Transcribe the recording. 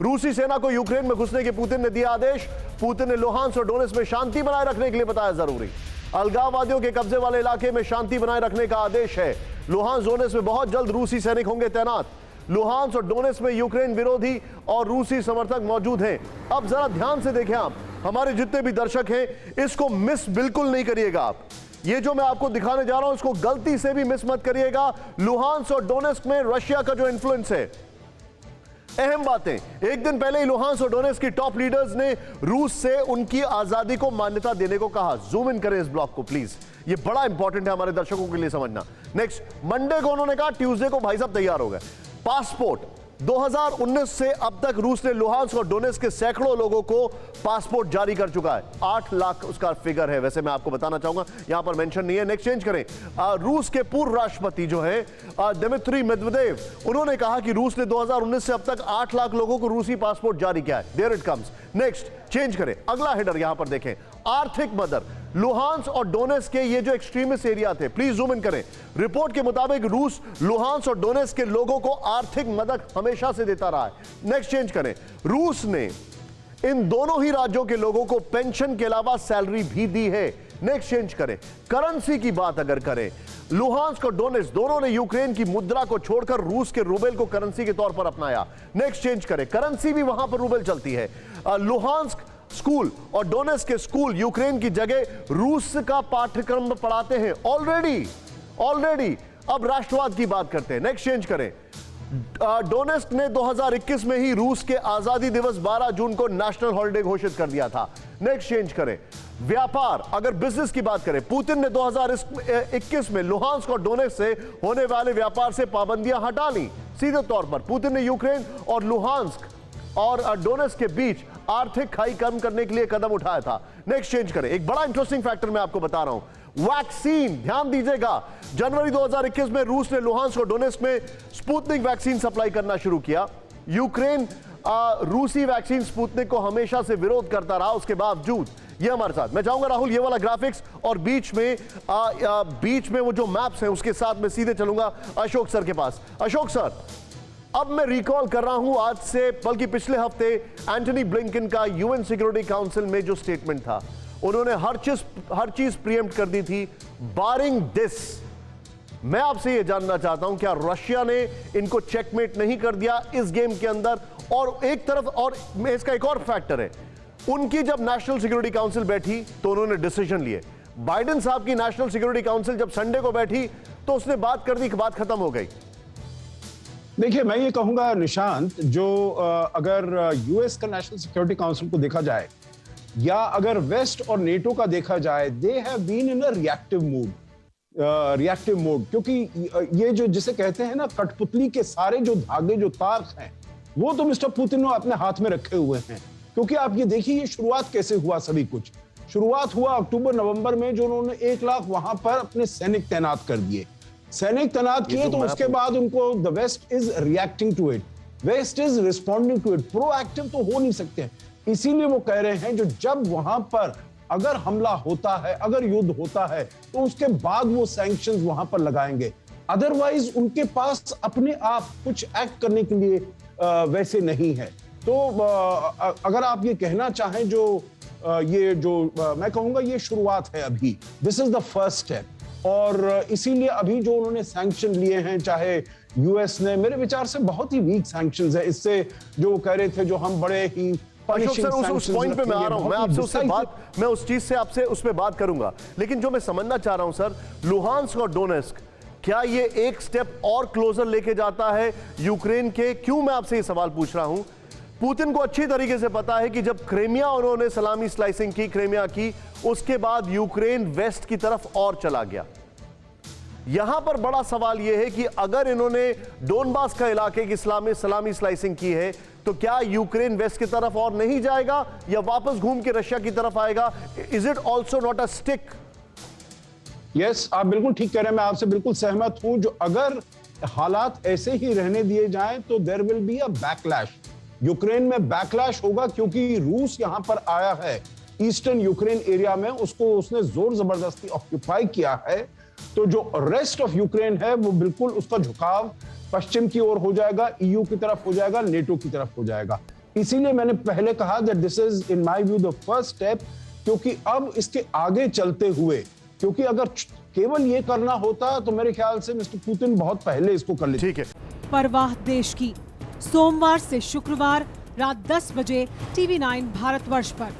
रूसी सेना को यूक्रेन में घुसने के पुतिन ने दिया आदेश। पुतिन ने लुहांस्क और डोनेट्स्क में शांति बनाए रखने के लिए बताया जरूरी। अलगाववादियों के कब्जे वाले इलाके में शांति बनाए रखने का आदेश है। लुहांस्क डोनेट्स्क में बहुत जल्द रूसी सैनिक होंगे तैनात। लुहांस्क और डोनेट्स्क में यूक्रेन विरोधी और रूसी समर्थक मौजूद हैं। अब जरा ध्यान से देखें आप, हमारे जितने भी दर्शक हैं, इसको मिस बिल्कुल नहीं करिएगा आप। ये जो मैं आपको दिखाने जा रहा हूं इसको गलती से भी मिस मत करिएगा। लुहांस्क और डोनेट्स्क में रशिया का जो इन्फ्लुएंस है, अहम बातें। एक दिन पहले ही लुहांस्क और डोनेट्स्क की टॉप लीडर्स ने रूस से उनकी आजादी को मान्यता देने को कहा। जूम इन करें इस ब्लॉक को प्लीज, ये बड़ा इंपॉर्टेंट है हमारे दर्शकों के लिए समझना। नेक्स्ट, मंडे को उन्होंने कहा, ट्यूसडे को भाई साहब तैयार हो गए। पासपोर्ट 2019 से अब तक रूस ने लुहांस्क और डोनेट्स्क के सैकड़ों लोगों को पासपोर्ट जारी कर चुका है। 8 लाख उसका फिगर है, वैसे मैं आपको बताना चाहूंगा, यहां पर मेंशन नहीं है। नेक्स्ट चेंज करें। रूस के पूर्व राष्ट्रपति जो है दिमित्री मेदवेदेव, उन्होंने कहा कि रूस ने 2019 से अब तक 8 लाख लोगों को रूसी पासपोर्ट जारी किया है। There it comes. Next change करें, अगला हेडर यहां पर देखें, आर्थिक मदद। लुहांस्क और डोनेट्स्क के ये जो एक्सट्रीमिस्ट एरिया थे, प्लीज जूम इन करें। रिपोर्ट के मुताबिक रूस लुहांस्क और डोनेट्स्क के लोगों को आर्थिक मदद हमेशा से देता रहा है। नेक्स्ट चेंज करें। रूस ने इन दोनों ही राज्यों के लोगों को पेंशन के अलावा सैलरी भी दी है। नेक्स्ट चेंज करें। करेंसी की बात अगर करें, लुहांस्क और डोनेट्स्क दोनों ने यूक्रेन की मुद्रा को छोड़कर रूस के रूबेल को करेंसी के तौर पर अपनाया। नेक्स्ट चेंज करें। करेंसी भी वहां पर रूबेल चलती है। लुहांस्क स्कूल और डोनेट्स्क के स्कूल यूक्रेन की जगह रूस का पाठ्यक्रम पढ़ाते हैं ऑलरेडी। अब राष्ट्रवाद की बात करते हैं। नेक्स्ट चेंज करें। डोनेट्स्क ने 2021 में ही रूस के आजादी दिवस 12 जून को नेशनल हॉलिडे घोषित कर दिया था। नेक्स्ट चेंज करें। व्यापार, अगर बिजनेस की बात करें, पुतिन ने 2021 में लुहांस्क और डोनेट्स्क से होने वाले व्यापार से पाबंदियां हटा ली। सीधे तौर पर पुतिन ने यूक्रेन और लुहांस्क और डोनेट्स्क के बीच आर्थिक खाई कम करने के लिए कदम उठाया था। नेक्स्ट चेंज करें। एक बड़ा इंटरेस्टिंग फैक्टर मैं आपको बता रहा हूं, वैक्सीन। ध्यान दीजिएगा, जनवरी 2021 में रूस ने लुहांस्क और डोनेट्स्क में स्पुतनिक वैक्सीन सप्लाई करना शुरू किया। यूक्रेन रूसी वैक्सीन स्पुतनिक को हमेशा से विरोध करता रहा, उसके बावजूद ये हमारे साथ। मैं चाहूंगा राहुल ये वाला ग्राफिक्स और बीच में वो जो मैप्स हैं उसके साथ मैं सीधे चलूंगा अशोक सर के पास। अशोक सर, अब मैं रिकॉल कर रहा हूं आज से, बल्कि पिछले हफ्ते एंटनी ब्लिंकन का यूएन सिक्योरिटी काउंसिल में जो स्टेटमेंट था, उन्होंने हर चीज प्रीएम्प्ट कर दी थी, बारिंग दिस। मैं आपसे यह जानना चाहता हूं, क्या रशिया ने इनको चेकमेट नहीं कर दिया इस गेम के अंदर? और एक तरफ, और इसका एक और फैक्टर है, उनकी जब नेशनल सिक्योरिटी काउंसिल बैठी तो उन्होंने डिसीजन लिए। बाइडेन साहब की नेशनल सिक्योरिटी काउंसिल जब संडे को बैठी तो उसने बात कर दी, बात खत्म हो गई। देखिए, मैं ये कहूंगा निशांत, जो अगर यूएस का नेशनल सिक्योरिटी काउंसिल को देखा जाए या अगर वेस्ट और नेटो का देखा जाए, they have been in a reactive mode, क्योंकि ये जो जिसे कहते हैं ना, कठपुतली के सारे जो धागे, जो तार हैं, वो तो मिस्टर पुतिन ने अपने हाथ में रखे हुए हैं। क्योंकि आप ये देखिए, ये शुरुआत कैसे हुआ। सभी कुछ शुरुआत हुआ अक्टूबर नवंबर में, जो उन्होंने 1 लाख वहां पर अपने सैनिक तैनात कर दिए, सैनिक तैनात किए। तो उसके बाद उनको the west is reacting to it, west is responding to it. Proactive तो हो नहीं सकते, इसीलिए वो कह रहे हैं जो जब वहां पर अगर हमला होता है, अगर युद्ध होता है, तो उसके बाद वो सैंक्शंस वहां पर लगाएंगे। अदरवाइज उनके पास अपने आप कुछ एक्ट करने के लिए वैसे नहीं है। तो अगर आप ये कहना चाहें, मैं कहूंगा ये शुरुआत है अभी, this is the first step. और इसीलिए अभी जो उन्होंने सैंक्शन लिए हैं, चाहे यूएस ने, मेरे विचार से बहुत ही वीक सैंक्शंस है। इससे जो वो कह रहे थे, जो हम बड़े ही उस पॉइंट पे मैं आ रहा हूं, मैं आपसे उससे बात, मैं उस चीज से आपसे उस पे बात करूंगा। लेकिन जो मैं समझना चाह रहा हूं सर, लुहांस्क और डोनेट्स्क, क्या ये एक स्टेप और क्लोजर लेके जाता है यूक्रेन के? क्यों मैं आपसे ये सवाल पूछ रहा हूं, पुतिन को अच्छी तरीके से पता है कि जब क्रेमिया उन्होंने सलामी स्लाइसिंग की, क्रेमिया की, उसके बाद यूक्रेन वेस्ट की तरफ और चला गया। यहां पर बड़ा सवाल यह है कि अगर इन्होंने डोनबास का इलाके की सलामी स्लाइसिंग की है, तो क्या यूक्रेन वेस्ट की तरफ और नहीं जाएगा या वापस घूम के रशिया की तरफ आएगा? Is it also not a stick? Yes, आप बिल्कुल ठीक कह रहे हैं, मैं आपसे बिल्कुल सहमत हूं। जो अगर हालात ऐसे ही रहने दिए जाएं तो there will be a backlash, Ukraine में बैकलैश होगा, क्योंकि रूस यहां पर आया है ईस्टर्न यूक्रेन एरिया में, उसने जोर जबरदस्ती ऑक्यूपाई किया है। तो जो रेस्ट ऑफ यूक्रेन है वो बिल्कुल उसका झुकाव पश्चिम की ओर हो जाएगा, ईयू की तरफ हो जाएगा, नेटो की तरफ हो जाएगा। इसीलिए मैंने पहले कहा that this is in my view the first step, क्योंकि अब इसके आगे चलते हुए, क्योंकि अगर केवल ये करना होता तो मेरे ख्याल से मिस्टर पुतिन बहुत पहले इसको कर लेते। ठीक है। परवाह देश की, सोमवार से शुक्रवार रात 10 बजे TV9 भारतवर्ष पर।